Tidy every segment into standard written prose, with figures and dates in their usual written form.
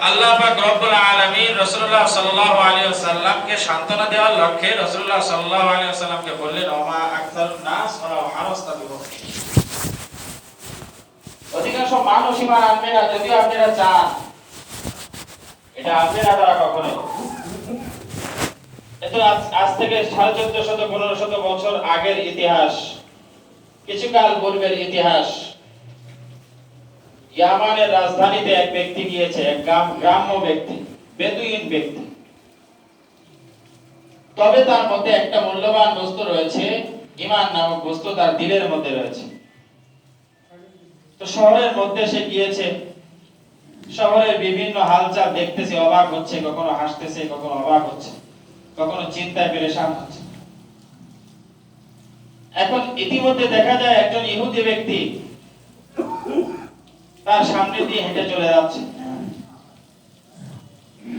আল্লাহ পাক রব্বুল আলামিন রাসূলুল্লাহ সাল্লাল্লাহু আলাইহি ওয়াসাল্লামকে সান্ত্বনা দেওয়ার লক্ষ্যে রাসূলুল্লাহ সাল্লাল্লাহু আলাইহি ওয়াসাল্লামকে বললেন ওমা আকসারুন নাস ওয়ালাউ হারাসতা বিমুমিন। অধিকাংশ মানুষ ঈমান আনবে না যদিও আপনারা চান, এটা আপনারা দ্বারা কখনো। এটা আজ থেকে 1450-1500 বছর আগের ইতিহাস, কিছুকাল পূর্বের ইতিহাস। ইয়ামানের রাজধানীতে এক ব্যক্তি গিয়েছে, এক গ্রাম্য ব্যক্তি, বেদুইন ব্যক্তি। তবে তার মধ্যে একটা মূল্যবান বস্তু রয়েছে, ঈমান নামক বস্তু তার দিলের মধ্যে রয়েছে। তো শহরের মধ্যে সে গিয়েছে, শহরের বিভিন্ন হালচাল দেখতেছে, অবাক হচ্ছে, কখনো হাসতেছে, কখনো অবাক হচ্ছে, কখনো চিন্তায় পেরেশান হচ্ছে। এখন ইতিমধ্যে দেখা যায় একজন ইহুদি ব্যক্তি তার সামনে দিয়ে হেঁটে চলে যাচ্ছে।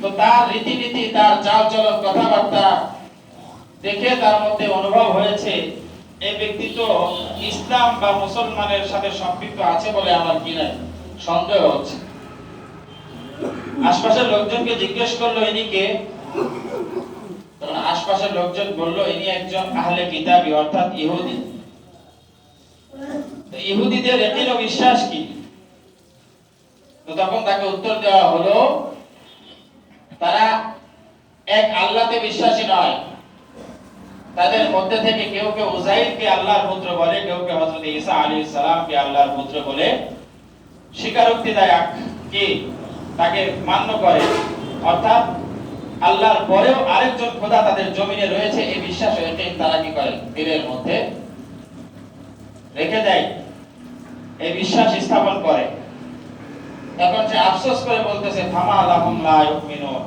তো তার রীতিনীতি, তার চাল চলন, কথাবার্তা দেখে তার মধ্যে অনুভব হয়েছে এই ব্যক্তি তো ইসলাম বা মুসলমানের সাথে সম্পৃক্ত আছে বলে আমার কি নাই সন্দেহ হচ্ছে। আশপাশের লোকজনকে জিজ্ঞেস করলো ইনি কে। তখন আশপাশের লোকজন বলল ইনি একজন আহলে কিতাবী অর্থাৎ ইহুদি। তো ইহুদিদের একিন ও বিশ্বাস কি? তো তখন তাকে উত্তর দেওয়া হলো তারা এক আল্লাহতে বিশ্বাসী নয়। তাদের মধ্যে থেকে কেউ কেউ উযাইরকে আল্লাহর পুত্র বলে, কেউ কেউ হযরত ঈসা আলাইহিস সালামকে আল্লাহর পুত্র বলে স্বীকারোক্তি দেয়, কি তাকে মান্য করে। অর্থাৎ আল্লাহর পরেও আরেকজন খোদা তাদের জমিনে রয়েছে এই বিশ্বাস এটাই তারা কি করে দিলের মধ্যে রেখে দেয়, এই বিশ্বাস স্থাপন করে। এখন সে আফসোস করে বলতেছে ফামা লাহুম লা ইউমিনুন।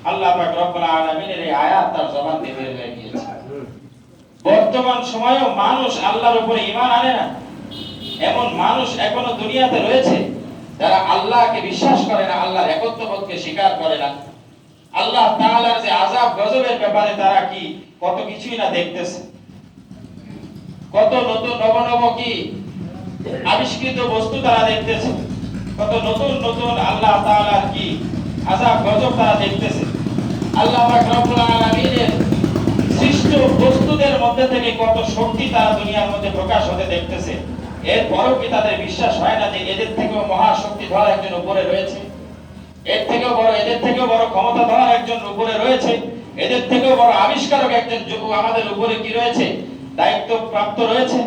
আল্লাহ পাক রব্বুল আলামিনের এই আয়াত তার জবান দিয়ে বের হয়ে গিয়েছে। বর্তমান সময়েও মানুষ আল্লাহর উপরে ঈমান আনে না, এমন মানুষ এখনো দুনিয়াতে রয়েছে যারা আল্লাহকে বিশ্বাস করে না, আল্লাহর একত্ববোধকে স্বীকার করে না। আল্লাহ তাআলার যে আযাব গজবের ব্যাপারে তারা কি কত কিছুই না দেখতেছে, কত নতুন নব কি আবিষ্কৃত বস্তু তারা দেখতেছে, কত নতুন নতুন আল্লাহ তাআলার কি আযাব গজব তারা দেখতেছে। আল্লাহ পাক রব্বুল আলামিনের সৃষ্ট বস্তুদের মধ্যে থেকে কত শক্তি তারা দুনিয়ার মধ্যে প্রকাশ হতে দেখতেছে। এরপরও কি তাদের বিশ্বাস হয় না যে এদের থেকেও মহাশক্তিধর একজন উপরে রয়েছে, এর থেকেও বড়, এদের থেকেও বড় ক্ষমতাধর একজন উপরে রয়েছে, এদের থেকেও বড় আবিষ্কারক একজন আমাদের উপরে কি রয়েছে, দায়িত্ব প্রাপ্ত রয়েছে।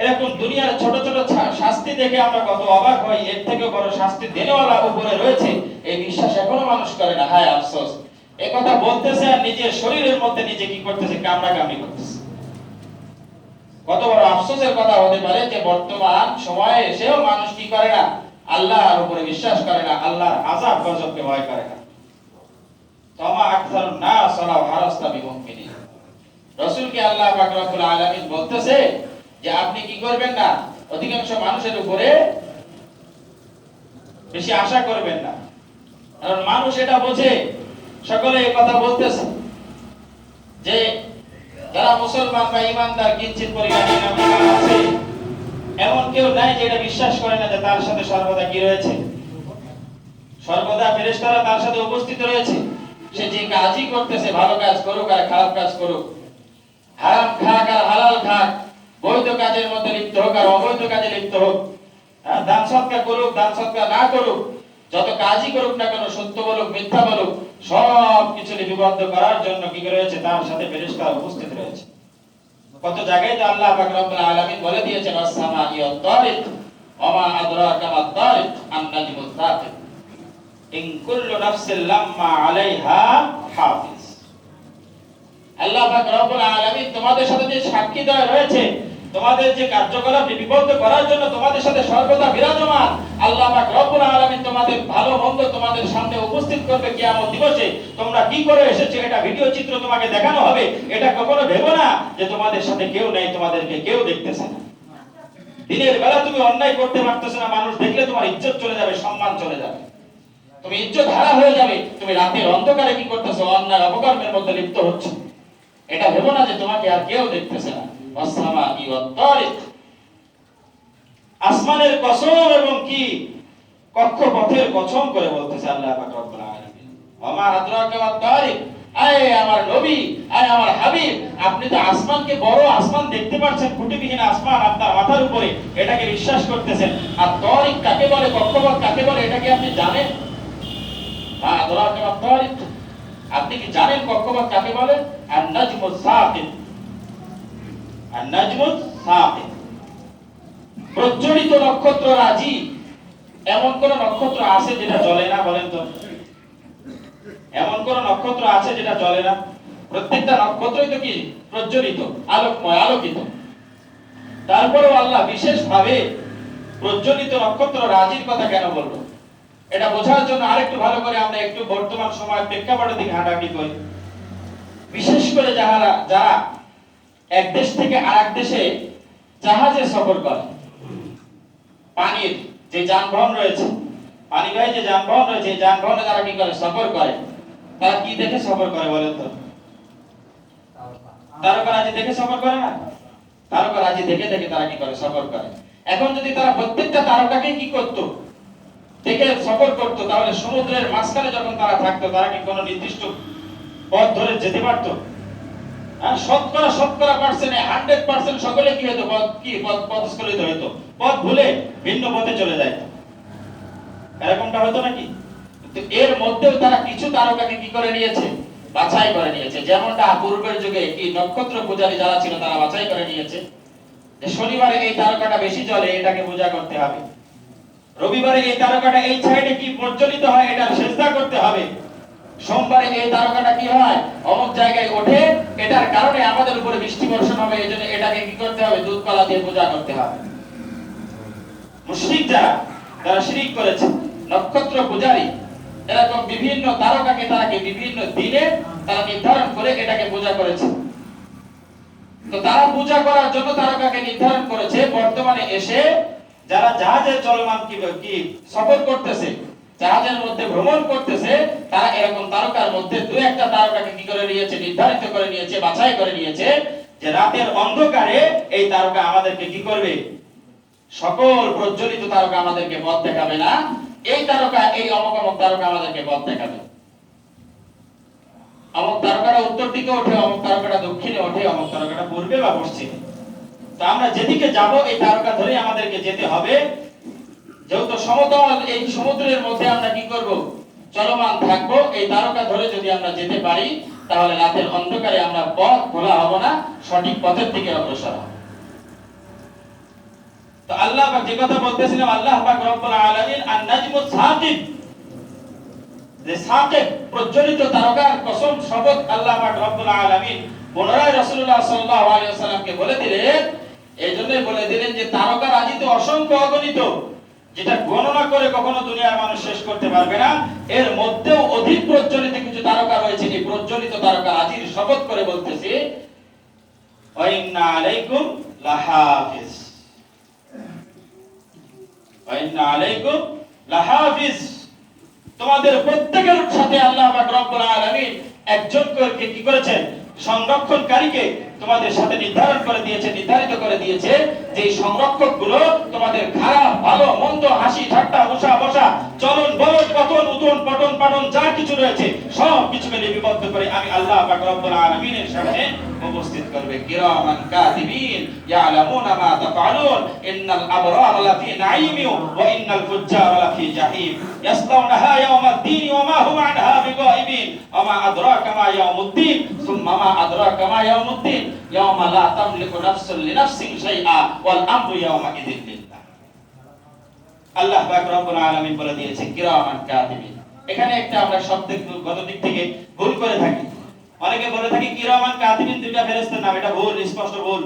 এরকম দুনিয়ার ছোট ছোট শাস্তি দেখে আমরা কত অবাক হই, এর থেকেও বড় শাস্তি দেনেওয়ালা উপরে রয়েছে, এই বিশ্বাস এখনো মানুষ করে না। হায় আফসোস, এই কথা বলতেছে আর নিজের শরীরের মধ্যে নিজে কি করতেছে, কামড়াকামড়ি করতেছে। কত বড় আফসোসের কথা হতে পারে যে বর্তমান সময়ে এসেও মানুষ কি করে না, আল্লাহর উপরে বিশ্বাস করে না, আল্লাহর আযাব গজবকে ভয় করে না। তামা আকসারুন নাস ওয়ালাউ হারাসতা বিমুমিনিন। রাসূলকে আল্লাহ পাক রব্বুল আলামিন বলতেছে যে আপনি কি করবেন না, অধিকাংশ মানুষের উপরে বেশি আশা করবেন না। কারণ মানুষ এটা বোঝে, সকলে এই কথা বলতেছে যে যারা মুসলমান বা ঈমানদার কিঞ্চিত পরিমাণে ঈমান আছে এমন কেউ নাই যে এটা বিশ্বাস করে না যে তার সাথে সর্বদা কি রয়েছে, সর্বদা ফেরেশতারা তার সাথে উপস্থিত রয়েছে। সে যে কাজই করতেছে, ভালো কাজ করুক আর খারাপ কাজ করুক, হারাম খাক আর হালাল খাক, বৈধ কাজের মধ্যে লিপ্ত হোক আর অবৈধ কাজে লিপ্ত হোক, দান সৎকার করুক, দান সৎকার না করুক, যত কাজই করুক না কেন, সত্য বলুক মিথ্যা বলুক, সব কিছু লিপিবদ্ধ করার জন্য কি রয়েছে, তার সাথে ফেরেশতারা উপস্থিত রয়েছে। কত জায়গায় তো আল্লাহ পাক রব্বুল আলামিন বলে দিয়েছেন আস-সামা'i ওয়াত-তারিক ওয়া মা আদরাকা মাত-তারিক আন-নাজমুত তাকিব ইন কুল্লু নাফসিন লাম্মা আলাইহা হাফিজ। আল্লাহ পাক রব্বুল আলামিন তোমাদের সাথে যে সাক্ষী দেওয়া রয়েছে, তোমাদের যে কার্যকলাপ লিপিবদ্ধ করার জন্য তোমাদের সাথে সর্বদা বিরাজমান, আল্লাহ পাক রব্বুল আলামিন তোমাদের ভালো মন্দ তোমাদের সামনে উপস্থিত করবে কিয়ামত দিবসে। তোমরা কি করে এসেছো এটা ভিডিও চিত্র তোমাকে দেখানো হবে। এটা কখনো ভেবো না যে তোমাদের সাথে কেউ নাই, তোমাদেরকে কেউ দেখতেছে না। দিনের বেলা তুমি অন্যায় করতে পারতেছ না, মানুষ দেখলে তোমার ইজ্জত চলে যাবে, সম্মান চলে যাবে, তুমি ইজ্জত হারা হয়ে যাবে। তুমি রাতের অন্ধকারে কি করতেছো, অন্যায় অপকর্মের মধ্যে লিপ্ত হচ্ছ। এটা ভেবো না যে তোমাকে আর কেউ দেখতেছে না। আসমানের কসম এবং কি কক্ষপথের কসম করে বলতেছে আল্লাহ পাক রব্বুল আলামিন, ওমা আদরাকা ওয়াত তারিক, আয় আমার নবী, আয় আমার হাবিব, আপনি তো আসমানকে, বড় আসমান দেখতে পাচ্ছেন, খুঁটিবিহীন আসমান আপনার মাথার উপরে, এটাকে বিশ্বাস করতেছেন। আর তারিক কাকে বলে, কক্ষপথ কাকে বলে, এটা কি আপনি জানেন? আদরাকা ওয়াত তারিক, আপনি কি জানেন কক্ষপথ কাকে বলে? আন-নাজমুস সাকিব, আন-নাজমুস সাকিব, প্রজ্বলিত নক্ষত্র রাজি। এমন কোন নক্ষত্র আছে যেটা জ্বলে না? বলেন তো, এমন কোন নক্ষত্র আছে যেটা জ্বলে না? প্রত্যেকটা নক্ষত্রই তো কি প্রজ্বলিত, আলোকময়, আলোকিত। তারপরেও আল্লাহ বিশেষ ভাবে প্রজ্বলিত নক্ষত্র রাজির কথা কেন বললো, এটা বোঝার জন্য আরেকটু ভালো করে আমরা একটু বর্তমান সময়ের প্রেক্ষাপটের দিকে হাঁটাহাঁটি করি। বিশেষ করে যারা এক দেশ থেকে আরেক দেশে জাহাজে সফর করে, পানির যে যানবাহন রয়েছে, পানিবাহী যে যানবাহন রয়েছে, এই যানবাহনে তারা কি করে সফর করে, তারা কি দেখে সফর করে বলেন তো? তারকারাজি দেখে সফর করে না? তারকারাজি দেখে দেখে তারা কি করে সফর করে। এখন যদি তারা প্রত্যেকটা তারকাকে কি করত, দেখে সফর করত, তাহলে সমুদ্রের মাঝখানে যখন তারা থাকতো, তারা কি কোনো নির্দিষ্ট পথ ধরে যেতে পারতো? শতকরা 100% সকলে কি হতো, পথস্খলিত হতো, পথ ভুলে ভিন্ন পথে চলে যায়। এরকমটা হতো নাকি? কিন্তু এর মধ্যেও তারা কিছু তারকাকে কি করে নিয়েছে, বাছাই করে নিয়েছে। যেমনটা পূর্বের যুগে কি নক্ষত্র পূজারী যারা ছিল, তারা বাছাই করে নিয়েছে যে শনিবারে এই তারকাটা বেশি জ্বলে, এটাকে পূজা করতে হবে। রবিবারে এই তারকাটা এই সাইডে কি প্রজ্বলিত হয়, এটা সেজদা করতে হবে। সোমবারে এই তারকাটা কি হয়, অমুক জায়গায় ওঠে, এটার কারণে আমাদের উপরে বৃষ্টি বর্ষণ হবে, এজন্য এটাকে কি করতে হবে, দুধ কলা দিয়ে পূজা করতে হবে। মুশরিক যারা শিরক করেছে, নক্ষত্র পূজারী, এরকম বিভিন্ন তারকাকে তারা কি বিভিন্ন দিনে তারা নির্ধারণ করে এটাকে পূজা করেছে। তো তারা পূজা করার জন্য তারকাকে নির্ধারণ করেছে। বর্তমানে এসে যারা জাহাজে চলমান কি সফর করতেছে, জাহাজের মধ্যে ভ্রমণ করতেছে, তারা এরকম তারকার মধ্যে দু একটা তারকাকে কি করে নিয়েছে, নির্ধারিত করে নিয়েছে, বাছাই করে নিয়েছে যে রাতের অন্ধকারে এই তারকা আমাদেরকে কি করবে, সকল প্রজ্বলিত তারকা আমাদেরকে পথ দেখাবে না, এই তারকা, এই অমুক অমুক তারকা আমাদেরকে পথ দেখাবে। অমুক তারকাটা উত্তর দিকে ওঠে, অমুক তারকাটা দক্ষিণে ওঠে, অমুক তারকাটা পূর্বে বা পশ্চিমে। তো আমরা যেদিকে যাব এই তারকা ধরে আমাদেরকে যেতে হবে। যেহেতু সমতল, এই সমুদ্রের মধ্যে আমরা কি করব, চলমান থাকবো। এই তারকা ধরে যদি আমরা যেতে পারি, তাহলে রাতের অন্ধকারে আমরা পথ ভোলা হব না, সঠিক পথের দিকে অগ্রসর হব। তো আল্লাহ পাক যে কথা বলতেছিলাম, আল্লাহ পাক রব্বুল আলামিন আন-নাজমুস সাকিব, যে সাকিব প্রজ্বলিত তারকার কসম শপথ আল্লাহ পাক রব্বুল আলামিন পুনরায় রাসূলুল্লাহ সাল্লাল্লাহু আলাইহি ওয়াসাল্লামকে বলে দিলেন। এইজন্যই বলে দিলেন যে তারকা রাজি তো অসংখ্য অগণিত, যেটা গণনা করে কখনো দুনিয়ার মানুষ শেষ করতে পারবে না। এর মধ্যেও অধিক প্রজ্বলিত কিছু তারকা রয়েছে। এই প্রজ্বলিত তারকা রাজির শপথ করে বলতেছি, ওয়া ইন্না আলাইকুম লাহাফিজ, ওয়া ইন্না আলাইকুম লাহাফিজ, তোমাদের প্রত্যেকের সাথে আল্লাহ পাক রব্বুল আলামিন একজন করে কি করেছেন, সংরক্ষণকারীকে তোমাদের সাথে নির্ধারিত করে দিয়েছে, যে সংরক্ষকগুলো তোমাদের খারাপ ভালো মন্দ, হাসি ঠাট্টা, উষা বসা, চলন বলন, পতন উতন, পটন পাটন যা কিছু রয়েছে সব কিছুকে লিপিবদ্ধ করে আমি আল্লাহ পাক রব্বুল আলামিনের সামনে উপস্থিত করবে। কিরামান কাতিবিন ইয়ালামুনা মা তাফআলুন ইন্নাল আবরারা লাফি নাঈমি ওয়া ইন্নাল ফুজ্জারা লাফি জাহিম ইয়াসলাউনাহা ইয়াওমাদ-দ্দীন ওয়া মা হুম আনহা বিগাইবিন ওয়া মা আদরাকা মা ইয়াউমুদ-দ্দীন সুম্মা মা আদরাকা মা ইয়াউমুদ-দ্দীন ইয়াওমা লা তামলিকু নাফসুন লিনাফসিন শাইআ ওয়াল আমরু ইয়াওমা ইযিন লিল্লাহ। আল্লাহ পাক রব্বুল আলামিন বলে দিয়েছে কিরামান কাতিবিন। এখানে একটা আমরা শব্দের গত দিক থেকে ভুল করে থাকি। অনেকে বলে থাকি কিরামান কাতিবিন দুইটা ফেরেশতার নাম, এটা ভুল, স্পষ্ট ভুল।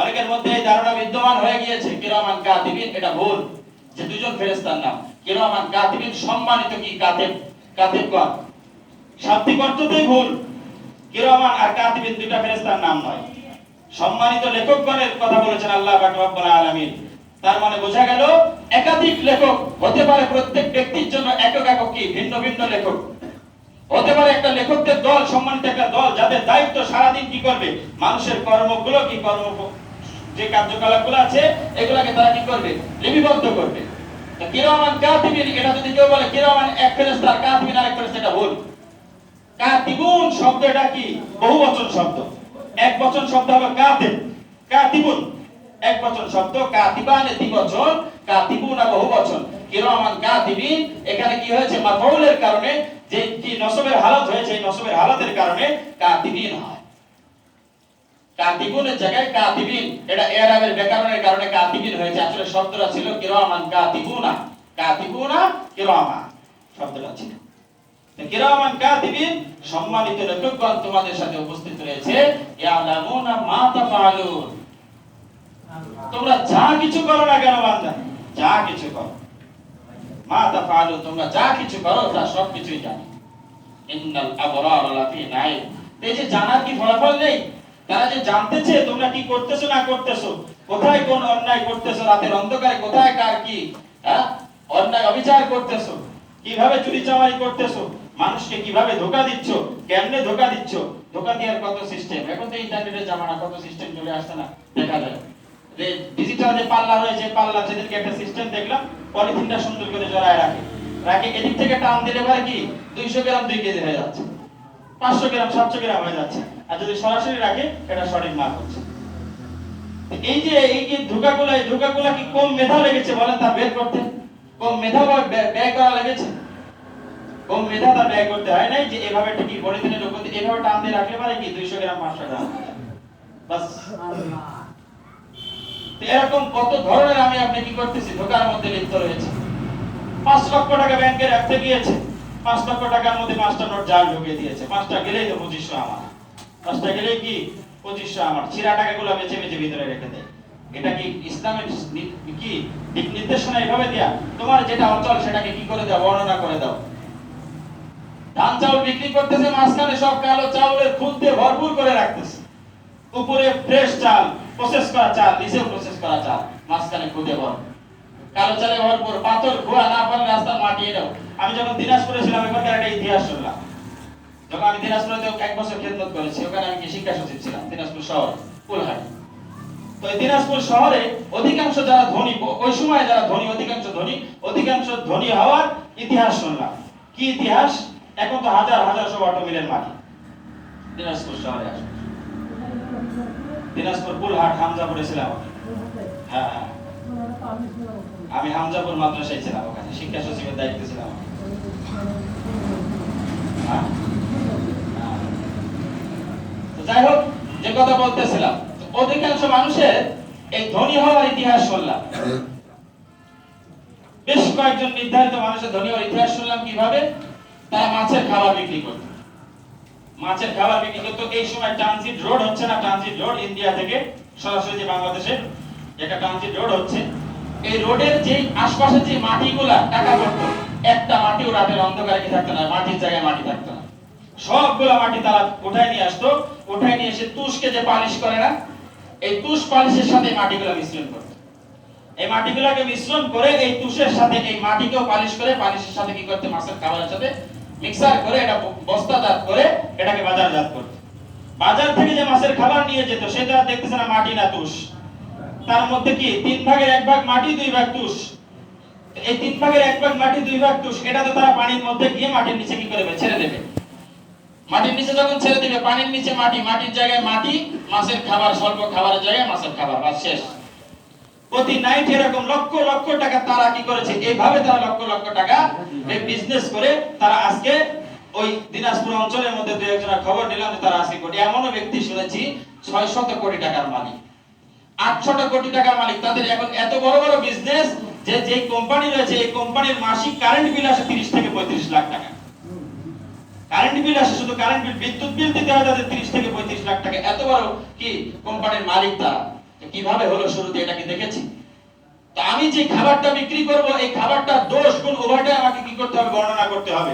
অনেকের মধ্যে এই ধারণা বিদ্যমান হয়ে গিয়েছে কিরামান কাতিবিন, এটা ভুল, যে দুইজন ফেরেশতার নাম। কিরামান কাতিবিন সম্মানিত কি কাতিব, কাতিবগণ, শাব্দিক অর্থতেই ভুল। কিরামান আর কাতিবিন দুইটা ফেরেশতার নাম নয়, সম্মানিত লেখকগণের কথা বলেছেন আল্লাহ পাক রব্বুল আলামিন। তার মানে বোঝা গেল একাধিক লেখক হতে পারে, প্রত্যেক ব্যক্তির জন্য একক একক কি ভিন্ন ভিন্ন লেখক হতে পারে। একটা লেখকদের দল, সম্মানিত একটা দল, যাদের দায়িত্ব সারাদিন কি করবে, মানুষের কর্মগুলো যে কার্যকলাপগুলো আছে এগুলাকে তারা কি করবে, লিপিবদ্ধ করবে। তো কিরামান কাতিবিন, এটা যদি কেউ বলে কিরামান এক ফেরেশতা আর কাতিবিন আরেক ফেরেশতা, এটা ভুল। কাতিবুন শব্দটা কি বহুবচন শব্দ, এক বচন শব্দ হলো কাতিব। কাতিবুন এক বচন শব্দ, কাতিবান দ্বিবচন, কাতিবুন বহুবচন। কিরামান কাতিবিন এখানে কি হয়েছে, মাফউলের কারণে যে কি নসবের হালত হয়েছে, এই নসবের হালতের কারণে কাতিবিন হয়। কাতিবুনের জায়গায় কাতিবিন, এটা ইরাবের ব্যাকরণের কারণে কাতিবিন হয়েছে। আসলে শব্দটা ছিল কিরামান কাতিবুনা, কাতিবুনা কিরামান শব্দটা ছিল। কিরামান কাতিবিন, সম্মানিত লেখকগণ তোমাদের সাথে উপস্থিত রয়েছে, ইয়ালামুনা মা তাফআলুন, তোমরা যা কিছু করো না কেন বান্দা, যা কিছু করো, মা তাফআলুন, তোমরা যা কিছু করো তা সব কিছুই জানে। ইন্নাল আবরার লাফি নাঈম, এই যে জানার কি ফলাফল নেই? তারা যে জানতেছে তোমরা কি করতেছো না করতেছো, কোথায় কোন অন্যায় করতেছো, রাতের অন্ধকারে কোথায় কার কি অন্যায় অবিচার করতেছো, কিভাবে চুরি চামারি করতেছো, মানুষকে কিভাবে ধোঁকা দিচ্ছ, কেমনে ধোঁকা দিচ্ছ। ধোঁকা দেওয়ার কত সিস্টেম, এখন তো ইন্টারনেটের জামানা, কত সিস্টেম চলে আসছে না, দেখা যায় যে ডিজিটাল যে পাল্লা রয়েছে, পাল্লা সেদিনকে একটা সিস্টেম দেখলাম, পলিথিনটা সুন্দর করে জড়ায় রাখে, রাখে এদিক থেকে টান দিলে পারে কি 200 গ্রাম 2 কেজি হয়ে যাচ্ছে, 500 গ্রাম 700 গ্রাম হয়ে যাচ্ছে। আর যদি সরাসরি রাখে এটা সঠিক মাপ হচ্ছে। এই যে ধোঁকাগুলা, এই ধোঁকাগুলা কি কম মেধা লেগেছে বলেন তা বের করতে? কম মেধা ব্যয় করা লেগেছে? কম মেধা তা ব্যয় করতে হয় নাই যে এভাবে ঠিকই পলিথিনের উপর দিয়ে এভাবে টান দিয়ে রাখলে পারে কি 200 গ্রাম 500 গ্রাম বাস। এরকম কত ধরনের আমি আপনি কি করতেছি, ধোঁকার মধ্যে লিপ্ত রয়েছে। 5 লক্ষ টাকা ব্যাংকে রাখতে গিয়েছে, 5 লক্ষ টাকার মধ্যে 5টা নোট জাল ঢুকিয়ে দিয়েছে, 5টা গেলেই তো 2500 আমার, 5টা গেলেই কি 2500 আমার, ছিঁড়া টাকাগুলো বেঁচে বেঁচে ভিতরে রেখে দেয়। এটা কি ইসলামের কি দিক নির্দেশনা এভাবে দেয়া? তোমার যেটা অচল সেটাকে কি করে দাও, বর্ণনা করে দাও। ধান চাউল বিক্রি করতেছে, মাঝখানে সব কালো চাউলের খুদ দিয়ে ভরপুর করে রাখতেছে, উপরে ফ্রেশ চাল, প্রসেস করা চাল, নিচেও প্রসেস করা চাল, মাঝখানে খুদে ভরপুর, কালো চালে ভরপুর, পাথর ধোয়া না পারলে রাস্তার মাটি দাও। আমি যখন দিনাজপুরে ছিলাম, এখানকার একটা ইতিহাস শুনলাম। যখন আমি দিনাজপুরে 1 বছর খেদমত করেছি, ওখানে আমি শিক্ষা সচিব ছিলাম, দিনাজপুর শহর কুলহাটি। তো এই দিনাজপুর শহরে অধিকাংশ যারা ধনী, ওই সময় যারা ধনী, অধিকাংশ ধনী হওয়ার ইতিহাস শুনলাম। কি ইতিহাস? এখন তো হাজার হাজার সব অটো মিলের মালিক দিনাজপুর শহরে আসে। দিনাজপুর কুলহাট হামজাপুরে ছিলাম। হ্যাঁ হ্যাঁ, আমি হামজাপুর মাদ্রাসায় ছিলাম, ওখানে শিক্ষা সচিবের দায়িত্বে ছিলাম। যাই হোক, যে কথা বলতেছিলাম, অধিকাংশ মানুষের এই ধনী হওয়ার ইতিহাস শুনলাম। বেশ কয়েকজন নির্ধারিত মানুষের ধনী হওয়ার ইতিহাস শুনলাম। কিভাবে? তারা মাছের খাবার বিক্রি করত, মাছের খাবার বিক্রি করত। এই সময় ট্রানজিট রোড হচ্ছে না, ট্রানজিট রোড ইন্ডিয়া থেকে সরাসরি যে বাংলাদেশে একটা ট্রানজিট রোড হচ্ছে, এই রোডের যে আশপাশে যে মাটিগুলা টাকা পড়তো, একটা মাটিও রাতের অন্ধকারে কি থাকতো না, মাটির জায়গায় মাটি থাকতো না, সবগুলা মাটি তারা উঠায় নিয়ে আসতো। উঠায় নিয়ে এসে তুষকে যে পালিশ করে না, এই তুষ পালিশের সাথে মাটিগুলা মিশ্রণ করত। এই মাটিগুলাকে মিশ্রণ করে এই তুষের সাথে এই মাটিকেও পালিশ করে, পালিশের সাথে কি করতে, মাছের খাবারের সাথে মিক্সার করে এটা বস্তাজাত করে এটাকে বাজারজাত করত। বাজার থেকে যে মাছের খাবার নিয়ে যেত, সেটা দেখতেছে না মাটি না তুষ, তার মধ্যে কি 3 ভাগের 1 ভাগ মাটি 2 ভাগ তুষ। এই 3 ভাগের 1 ভাগ মাটি 2 ভাগ তুষ, এটা তো তারা পানির মধ্যে গিয়ে মাটির নিচে কি করবে, ছেড়ে দেবে। মাটির নিচে যখন ছেড়ে দিবে, পানির নিচে মাটি, মাটির জায়গায় মাটি, মাছের খাবার, স্বল্প খাবারের জায়গায় মাছের খাবার, বাস শেষ। প্রতি নাইট এরকম লক্ষ লক্ষ টাকা তারা কি করেছে, এইভাবে তারা লক্ষ লক্ষ টাকা এই বিজনেস করে তারা আজকে ওই দিনাজপুর অঞ্চলের মধ্যে 2-1 খবর নিলাম যে তারা আজকে কোটি, এমনও ব্যক্তি শুনেছি 600 কোটি টাকার মালিক, 800 কোটি টাকার মালিক। তাদের এখন এত বড় বড় বিজনেস যে যে কোম্পানি রয়েছে, এই কোম্পানির মাসিক কারেন্ট বিল আসে 30 থেকে 35 লাখ টাকা। কারেন্ট বিল আসে, শুধু কারেন্ট বিল, বিদ্যুৎ বিল দিতে হয় তাদের 30 থেকে 35 লাখ টাকা। এত বড় কি কোম্পানির মালিক তারা। কিভাবে হলো শুরুতে, এটা কি দেখেছি? তো আমি যে খাবারটা বিক্রি করব, এই খাবারটা দোষ গুণ উভয়টাই আমাকে কি করতে হবে, বর্ণনা করতে হবে।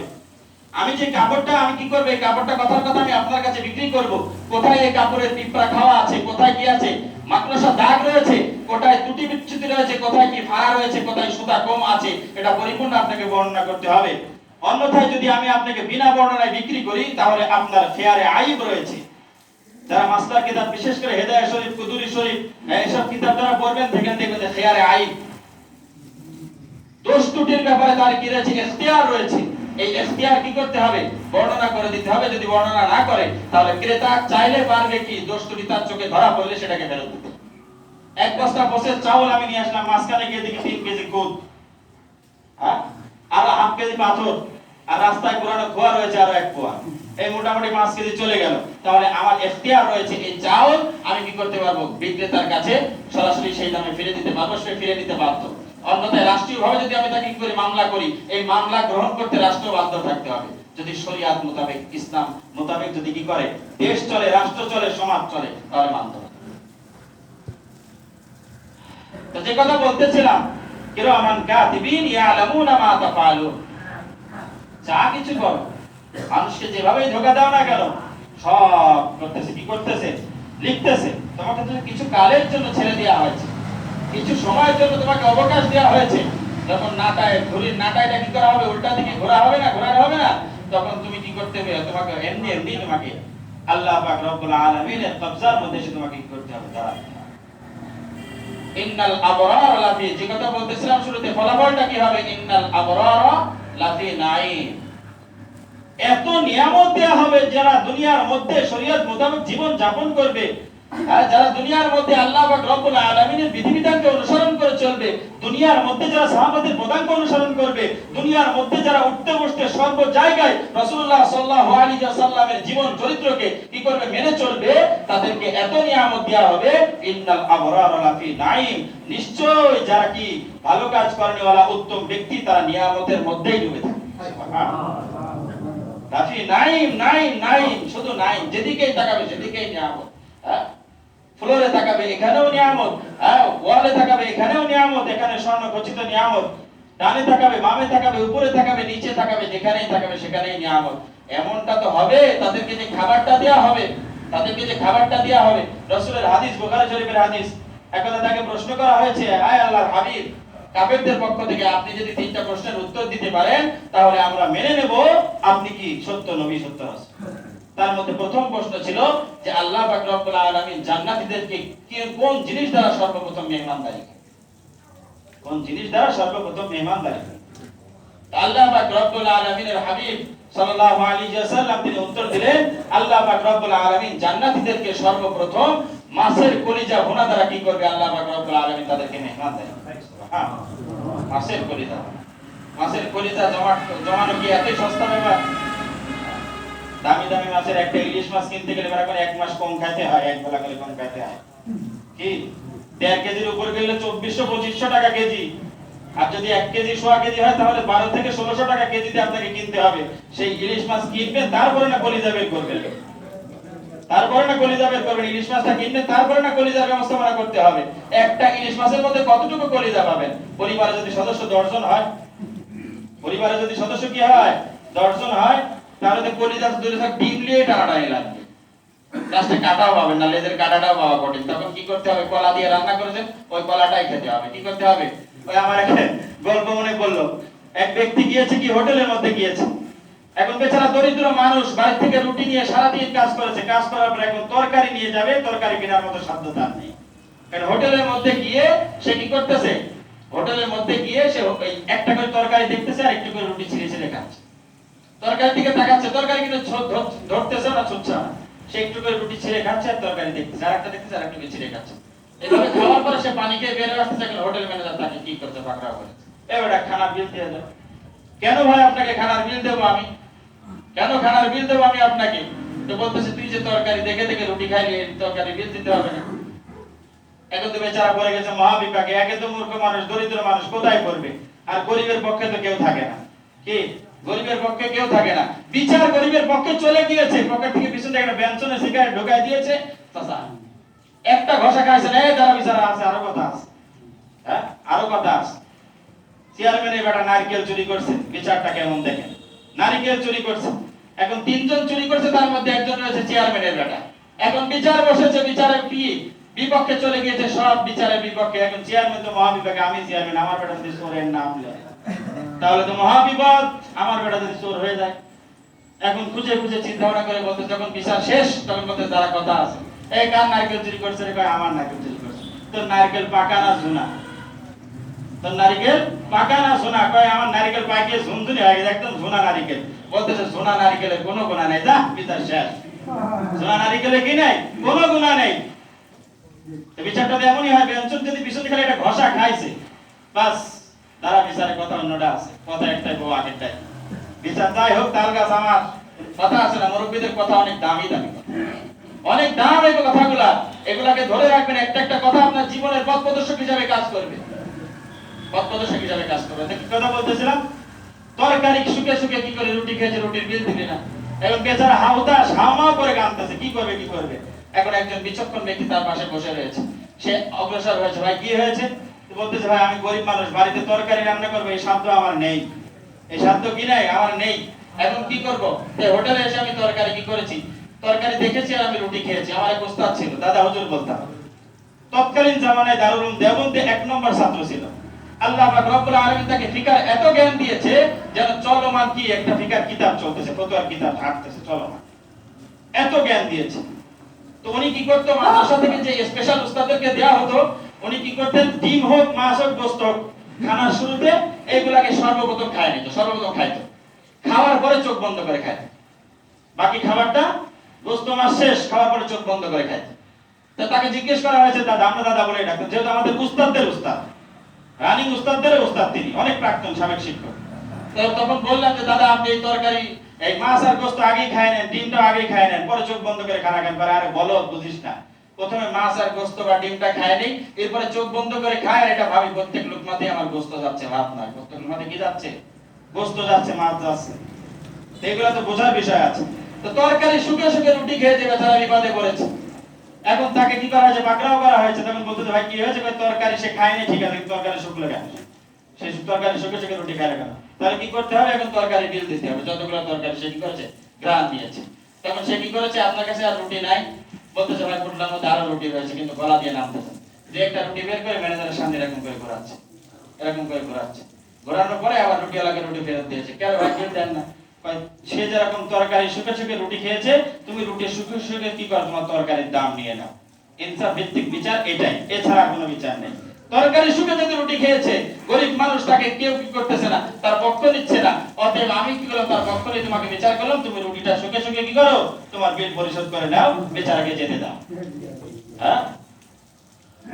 আমি যে কাপড়টা আমি কি করব, এই কাপড়টা কথার কথা আমি আপনার কাছে বিক্রি করব, কোথায় এই কাপড়ের পিঁপড়া খাওয়া আছে, কোথায় কি আছে, মাকড়সা দাগ রয়েছে, কোথায় ত্রুটি বিচ্যুতি রয়েছে, কোথায় কি ফাড়া রয়েছে, কোথায় সুতা কম আছে, এটা পরিপূর্ণ আপনাকে বর্ণনা করতে হবে। অন্যথায় যদি আমি আপনাকে বিনা বর্ণনায় বিক্রি করি, তাহলে আপনার ফেয়ারে আইব রয়েছে। যারা মাসলার কিতাব, বিশেষ করে হেদায়েত শরীফ, কুদুরি শরীফ, এইসব কিতাব যারা পড়বেন, সেখান থেকে দেখবেন ফেয়ারে আইব। দোষ ত্রুটির ব্যাপারে তার কি রয়েছে, ইখতিয়ার রয়েছে। এই ইখতিয়ার কি করতে হবে, বর্ণনা করে দিতে হবে। যদি বর্ণনা না করে তাহলে ক্রেতা চাইলে পারবে কি দোষ ত্রুটি তার চোখে ধরা পড়লে সেটাকে ফেরত দিতে। এক বস্তা বসে চাউল আমি নিয়ে আসলাম, মাঝখানে গিয়ে দেখি 3 কেজি খুদ, হ্যাঁ, আর 1/2 কেজি পাথর, আর রাস্তায় পুরানো খোয়া রয়েছে আরো 1 পোয়া, এই মোটামুটি 5 কেজি চলে গেল। তাহলে আমার ইখতিয়ার রয়েছে, এই চাউল আমি কি করতে পারবো, বিক্রেতার কাছে সরাসরি সেই দামে ফিরে দিতে পারবো, সে ফিরে নিতে বাধ্য। অন্যথায় রাষ্ট্রীয়ভাবে যদি আমি তাকে কি করে মামলা করি, এই মামলা গ্রহণ করতে রাষ্ট্র বাধ্য থাকতে হবে। যদি শরিয়াত মোতাবেক, ইসলাম মোতাবেক যদি কি করে দেশ চলে, রাষ্ট্র চলে, সমাজ চলে, তাহলে মানতে হবে। তো যে কথা বলতেছিলাম, কিরামান কাতিবিন ইয়ালামুনা মা তাফআলুন, যা কিছু করো, মানুষকে যেভাবেই ধোঁকা দাও না কেন, সব করতেছে, কি করতেছে, লিখতেছে। তোমাকে তো কিছু কালের জন্য ছেড়ে দেওয়া হয়েছে, কিছু সময়ের জন্য তোমাকে অবকাশ দেওয়া হয়েছে। যখন নাটায়, ঘড়ির নাটায়টা কি করা হবে, উল্টা দিকে ঘোরা হবে না, ঘোরানো হবে না, তখন তুমি কি করতে হবে, তোমাকে এমনি তোমাকে আল্লাহ পাক রব্বুল আলামিনের কবজার মধ্যে এসে তোমাকে কি করতে হবে, দাঁড়াতে হবে। ইন্নাল আবরার লাফি, যে কথা বলতেছিলাম শুরুতে, ফলাফলটা কি হবে, ইন্নাল আবরার লাফি নাঈম, এত নিয়ামত দেয়া হবে যারা দুনিয়ার মধ্যে শরীয়ত মোতাবেক জীবন যাপন করবে, আর যারা দুনিয়ার মধ্যে আল্লাহ পাক রব্বুল আলামিনের বিধিবিধানকে অনুসরণ করে চলবে, দুনিয়ার মধ্যে যারা সাহাবাদের পদাঙ্ক অনুসরণ করবে, দুনিয়ার মধ্যে যারা উঠতে বসতে সর্ব জায়গায় রাসূলুল্লাহ সাল্লাল্লাহু আলাইহি ওয়াসাল্লামের জীবন চরিত্রকে কি করবে, মেনে চলবে, তাদেরকে এত নিয়ামত দেয়া হবে, ইন্নাল আবরার লাফি নাঈম, নিশ্চয় যারা কি ভালো কাজ করেনওয়ালা উত্তম ব্যক্তি, তারা নিয়ামতের মধ্যেই ডুবে থাকে। লাফি নাঈম, নাঈম, নাঈম, শুধু নাঈম, যেদিকেই তাকাবে সেদিকেই নিয়ামত। হ্যাঁ, ফ্লোরে তাকাবে এখানেও নিয়ামত, হ্যাঁ, ওয়ালে তাকাবে এখানেও নিয়ামত, এখানে স্বর্ণ খচিত নিয়ামত, ডানে তাকাবে, বামে তাকাবে, উপরে তাকাবে, নিচে তাকাবে, যেখানেই তাকাবে সেখানেই নিয়ামত। এমনটা তো হবে, তাদেরকে যে খাবারটা দেয়া হবে, তাদেরকে যে খাবারটা দেয়া হবে, রাসূলের হাদিস, বুখারী শরীফের হাদিস, একদা তাকে প্রশ্ন করা হয়েছে, আয় আল্লাহর হাবিব, কাফেরদের পক্ষ থেকে আপনি যদি 3টা প্রশ্নের উত্তর দিতে পারেন তাহলে আমরা মেনে নেব আপনি কি সত্য নবী, সত্য রাসূল। তার মধ্যে প্রথম প্রশ্ন ছিল যে আল্লাহ পাক রব্বুল আলামিন জান্নাতীদেরকে কোন জিনিস দ্বারা সর্বপ্রথম মেহমানদারি করে, কোন জিনিস দ্বারা সর্বপ্রথম মেহমানদারি করে। আল্লাহ পাক রব্বুল আলামিনের হাবিব সাল্লাল্লাহু আলাইহি ওয়াসাল্লাম তিনি উত্তর দিলেন, আল্লাহ পাক রব্বুল আলামিন জান্নাতীদেরকে সর্বপ্রথম মাছের কলিজা ভুনা দ্বারা কি করবে, আল্লাহ পাক রব্বুল আলামিন তাদেরকে মেহমানদারি করবে। হ্যাঁ, মাছের কলিজা, মাছের কলিজা জমানো কি এতই সস্তা ব্যাপার? দামি দামি মাছের একটা ইলিশ মাছ কিনতে গেলে এখন 1 মাস কম খাইতে হয়, এক বেলা করে কম খাইতে হয়। কি 1.5 কেজির উপর গেলে 2400-2500 টাকা কেজি, আর যদি 1 কেজি সোয়া কেজি হয় তাহলে 12 থেকে 1600 টাকা কেজিতে আপনাকে কিনতে হবে। সেই ইলিশ মাছ কিনবেন, তারপরে না কলিজা বের করবেন, তারপরে না কলিজা বের করবেন। ইলিশ মাছটা কিনবেন, তারপরে না কলিজার ব্যবস্থাপনা করতে হবে। একটা ইলিশ মাছের মধ্যে কতটুকু কলিজা পাবেন? পরিবারে যদি সদস্য 10 জন হয়, পরিবারে যদি সদস্য কি হয় 10 জন হয়, তাহলে তো কলিজা দূরে থাক, ডিম নিয়ে টানাটানি লাগবে, লাস্টে কাটাও পাবেন না, লেজের কাটাটাও পাওয়া কঠিন। তখন কি করতে হবে, কলা দিয়ে রান্না করেছেন, ওই কলাটাই খেতে হবে। কি করতে হবে, ওই আমার একটা গল্প মনে পড়লো, এক ব্যক্তি গিয়েছে কি হোটেলের মধ্যে গিয়েছে, এখন বেচারা দরিদ্র মানুষ, বাড়ি থেকে রুটি নিয়ে সারাদিন কাজ করেছে, কাজ করার পর এখন তরকারি নিয়ে যাবে, তরকারি কেনার মতো সাধ্য তার নেই। কারণ হোটেলের মধ্যে গিয়ে সে কি করতেছে, হোটেলের মধ্যে গিয়ে সে ওই একটা করে তরকারি দেখতেছে আর একটু করে রুটি ছিঁড়ে ছিঁড়ে খাচ্ছে, তরকারির দিকে তাকাচ্ছে, তরকারি কিন্তু ধরতেছে না, ছুটছে না, সে একটু করে রুটি ছিঁড়ে খাচ্ছে আর তরকারি দেখতেছে, আর একটা দেখতেছে আর একটু করে ছিঁড়ে খাচ্ছে। এভাবে খাওয়ার পরে সে পানি খেয়ে বের হয়ে আসতেছে, হোটেল ম্যানেজার তাকে কি করতে পাকড়াও করেছে, এবারে খানার বিল দিয়ে দাও। কেন ভাই আপনাকে খানার বিল দেবো আমি, কেন খানার বিল দেবো আমি আপনাকে? তো বলতেছে তুই যে তরকারি দেখে দেখে রুটি খাইলি, তরকারি বিল দিতে হবে না। এখন তো বেচারা পড়ে গেছে মহাবিপাকে, একে তো মূর্খ মানুষ, দরিদ্র মানুষ কোথায় করবে, আর গরিবের পক্ষে তো কেউ থাকে না। কি গরিবের পক্ষে কেউ থাকে না, বিচার গরিবের পক্ষে চলে গিয়েছে, পকেট থেকে পিছন থেকে একটা বেঞ্চনে সিগারেট ঢোকাই দিয়েছে, চাচা একটা ঘষা খাইছে না, এই যারা বিচারা আছে, আরো কথা আছে, হ্যাঁ আরো কথা আছে। চেয়ারম্যানের বেটা নারকেল চুরি করছে, বিচারটা কেমন দেখেন, নারকেল চুরি করছে, এখন 3 জন চুরি করছে, তার মধ্যে একজন রয়েছে চেয়ারম্যানের বেটা। এখন বিচার বসেছে, বিচারের কি বিপক্ষে চলে গিয়েছে, সব বিচারের বিপক্ষে। এখন চেয়ারম্যান তো মহাবিপক্ষে, আমি চেয়ারম্যান, আমার বেটা যদি চোরের নাম নেয় তাহলে তো মহাবিপদ, আমার বেটা যদি চোর হয়ে যায়। এখন খুঁজে খুঁজে চিন্তা ভাবনা করে বলতে, যখন বিচার শেষ তখন বলতে যারা কথা আছে, এই কার নারকেল চুরি করছে রে, কয় আমার নারকেল চুরি করছে। তো নারকেল পাকা না ঝুনা? তো নারিকেল পাকা না সোনা, কয় আমার নারিকেল পাকিয়ে ঝুনঝুনি হয়ে গেছে, একদম ঝুনা নারিকেল। বলতেছে ঝুনা নারিকেলের কোনো গুণা নেই, যা বিচার শেষ। ঝুনা নারিকেলে কি নেই? কোনো গুণা নেই। তো বিচারটা এমনই হয়, বেঞ্চন যদি পিছন দিকে একটা ঘষা খাইছে, বাস তারা বিচারে কথা অন্যটা আছে, কথা একটাই বউ আগেরটাই। বিচার যাই হোক, তাল গাছ আমার কথা আছে না, মুরব্বীদের কথা অনেক দামি দামি কথা, অনেক দাম এই কথাগুলা। এগুলাকে ধরে রাখবেন, একটা একটা কথা আপনার জীবনের পথ প্রদর্শক হিসাবে কাজ করবে, পথ প্রদর্শক হিসাবে কাজ করবে। কি কথা বলতেছিলাম? তরকারি শুকে শুকে কি করে রুটি খেয়েছে, রুটির বিল দিবে না। এখন বেচারা হাউদাস হাওমাও করে কাঁদতেছে, কি করবে কি করবে। এখন একজন বিচক্ষণ ব্যক্তি তার পাশে বসে রয়েছে, সে অগ্রসর হয়েছে, ভাই কি হয়েছে? বলতেছে, ভাই আমি গরিব মানুষ, বাড়িতে তরকারি রান্না করবো এই সাধ্য আমার নেই, এই সাধ্য কি নাই আমার নেই, এখন কি করব? এই হোটেলে এসে আমি তরকারি কি করেছি, তরকারি দেখেছি আর আমি রুটি খেয়েছি, আমার এক ওস্তাদ ছিল, দাদা হুজুর বলতাম, তৎকালীন জামানায় দারুল উলুম দেওবন্দে 1 নম্বর ছাত্র ছিল। আল্লাহ পাক রব্বুল আলামিন তাকে ফিকার এত জ্ঞান দিয়েছে, যেন চলমান কি একটা ফিকার কিতাব চলতেছে, ফতোয়ার কিতাব হাঁটতেছে চলমান, এত জ্ঞান দিয়েছে। তো উনি কি করতো, মাদ্রাসা থেকে যে স্পেশাল উস্তাদদেরকে দেয়া হতো, উনি কি করতেন, ডিম হোক মাছ হোক গোশত হোক, খানার শুরুতে এইগুলাকে সর্বপ্রথম খায় নিত, সর্বপ্রথম খাইতো, খাওয়ার পরে চোখ বন্ধ করে খায়, বাকি খাবারটা গোশত মাছ শেষ, খাওয়ার পরে চোখ বন্ধ করে খায়। তো তাকে জিজ্ঞেস করা হয়েছে, দাদা আমরা দাদা বলে ডাকতেন, যেহেতু আমাদের উস্তাদদের উস্তাদ, রানিং উস্তাদদের উস্তাদ, তিনি অনেক প্রাক্তন সাবেক শিক্ষক। তো তখন বললাম যে দাদা আপনি এই তরকারি এই মাছ আর গোশত আগেই খায় নেন, ডিমটা আগেই খায় নেন, পরে চোখ বন্ধ করে খানা খান। আরে বলো বুঝিস না, প্রথমে মাছ আর গোশত বা ডিমটা খায় নেই, এরপরে চোখ বন্ধ করে খায়, আর এটা ভাবি প্রত্যেক লোকমাতে আমার গোশত যাচ্ছে, ভাত নয়, প্রত্যেক লোকমাতে কি যাচ্ছে, গোশত যাচ্ছে, মাছ যাচ্ছে। এগুলা তো বোঝার বিষয় আছে। তো তরকারি শুকে শুকে রুটি খেয়ে যে বেচারা বিপদে পড়েছে, এখন তাকে কি করা হয়েছে, পাকড়াও করা হয়েছে। তখন বলতে, ভাই কি হয়েছে? তরকারি সে খায়নি, ঠিক আছে, তরকারি শুকলো কেন, সে তরকারি শুকে শুকে রুটি খায় কেন? তাহলে কি করতে হবে, এখন তরকারি বিল দিতে হবে, যতগুলো তরকারি সে কি করেছে, গ্রান দিয়েছে। তখন সে কি করেছে, আপনার কাছে আর রুটি নাই, বলতেছে ভাই পুটলার মধ্যে আরো রুটি রয়েছে, কিন্তু গলা দিয়ে নামতেছে, যে একটা রুটি বের করে ম্যানেজারের সামনে এরকম করে ঘোরাচ্ছে, এরকম করে ঘোরাচ্ছে, ঘোরানোর পরে আবার রুটিওয়ালাকে রুটি ফেরত দিয়েছে। কেন ভাই বিল দেন না? সে যেরকম তরকারি শুকে শুকে রুটি খেয়েছে, তুমি রুটি শুকে শুকে কি করো, তোমার তরকারির দাম নিয়ে নাও। ইনসাফ ভিত্তিক বিচার এটাই, এছাড়া কোনো বিচার নেই। তরকারি শুকে যদি রুটি খেয়েছে, গরিব মানুষ, তাকে কেউ কি করতেছে না, তার পক্ষ নিচ্ছে না, অতএব আমি কি করলাম, তার পক্ষ নিয়ে তোমাকে বিচার করলাম, তুমি রুটিটা শুকে শুকে কি করো, তোমার বিল পরিশোধ করে নাও, বেচারাকে যেতে দাও। হ্যাঁ,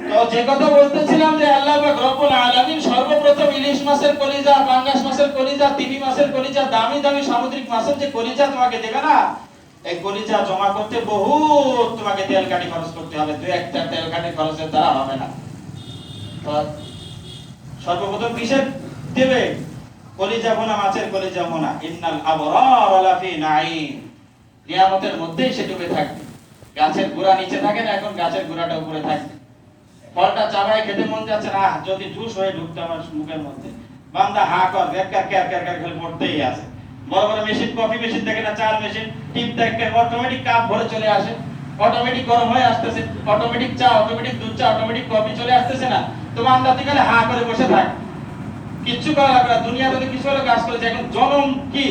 তো যে কথা বলতেছিলাম যে আল্লাহ পাক রব্বুল আলামিন সর্বপ্রথম ইলিশ মাছের কলিজা, পাঙ্গাস মাছের কলিজা, তিমি মাছের কলিজা, দামি দামি সামুদ্রিক মাছের যে কলিজা তোমাকে দেবে না, এই কলিজা জমা করতে বহুত তোমাকে তেল কাটি খরচ করতে হবে, 2-1টা তেল কাটি খরচের দ্বারা হবে না। তো সর্বপ্রথম কিসের দেবে, কলিজা ভুনা, মাছের কলিজা ভুনা। ইন্নাল আবরার লাফি নাঈম, নিয়ামতের মধ্যেই সে ডুবে থাকবে। গাছের গোড়া নিচে থাকে না, এখন গাছের গোড়াটা উপরে থাকবে। ফলটা চাবায় খেতে মন যাচ্ছে না, যদি জুস হয়ে ঢুকতো আমার মুখের মধ্যে, বান্দা হা কর ক্যার ক্যার ক্যার ক্যার খেলে পড়তেই আছে। বড় বড় মেশিন, কফি মেশিন দেখে না, চার মেশিন, টিপ দেখে অটোমেটিক কাপ ভরে চলে আসে, অটোমেটিক গরম হয়ে আসতেছে, অটোমেটিক চা, অটোমেটিক দুধ চা, অটোমেটিক কফি চলে আসতেছে না। তো বান্দা তুই খালি হা করে বসে থাক, কিচ্ছু করা লাগবে না। দুনিয়াতে তো কিছু হলো কাজ করেছে, এখন জনম কি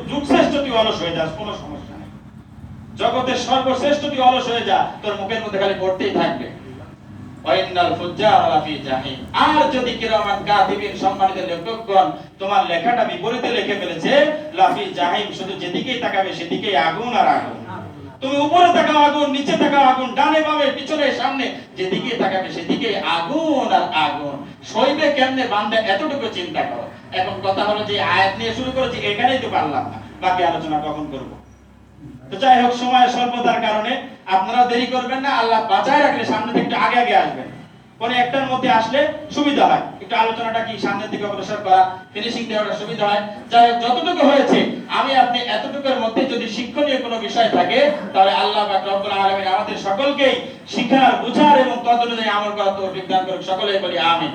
যুগ শ্রেষ্ঠ, তুই অলস হয়ে যাস, কোনো সমস্যা নেই। জগতের সর্বশ্রেষ্ঠ তুই অলস হয়ে যা, তোর মুখের মধ্যে খালি পড়তেই থাকবে। আর যদি কিরামান কাতিবিন, সম্মানিত লেখকগণ, তোমার লেখাটা বিপরীতে লিখে ফেলেছে, লাফি জাহিম, শুধু যেদিকেই তাকাবে সেদিকেই আগুন আর আগুন। তুমি উপরে তাকাও আগুন, নিচে তাকাও আগুন, ডানে বামে পিছনে সামনে, যেদিকে তাকাবে সেদিকে আগুন আর আগুন। সইবে কেমনে বান্দা, এতটুকু চিন্তা করো। এখন কথা হলো যে আয়াত নিয়ে শুরু করেছি, এখানেই তো পারলাম না, বাকি আলোচনা কখন করব। তো যাই হোক, সময় স্বল্পতার কারণে আপনারা দেরি করবেন না, আল্লাহ বাঁচায় রাখলে সামনে থেকে একটু আগে আগে আসবেন, কোন একটার মধ্যে আসলে সুবিধা হয়, একটু আলোচনাটা কি সামনের দিকে অগ্রসর করা, ফিনিশিং দেওয়াটা সুবিধা হয়। যাই হোক, যতটুকু হয়েছে আমি আপনি এতটুকুর মধ্যে যদি শিক্ষণীয় কোনো বিষয় থাকে, তাহলে আল্লাহ পাক রব্বুল আলামিন আমাদের সকলকেই শিখার, বুঝার এবং তদ অনুযায়ী আমল করার তৌফিক দান করুক। সকলেই বলি আমিন।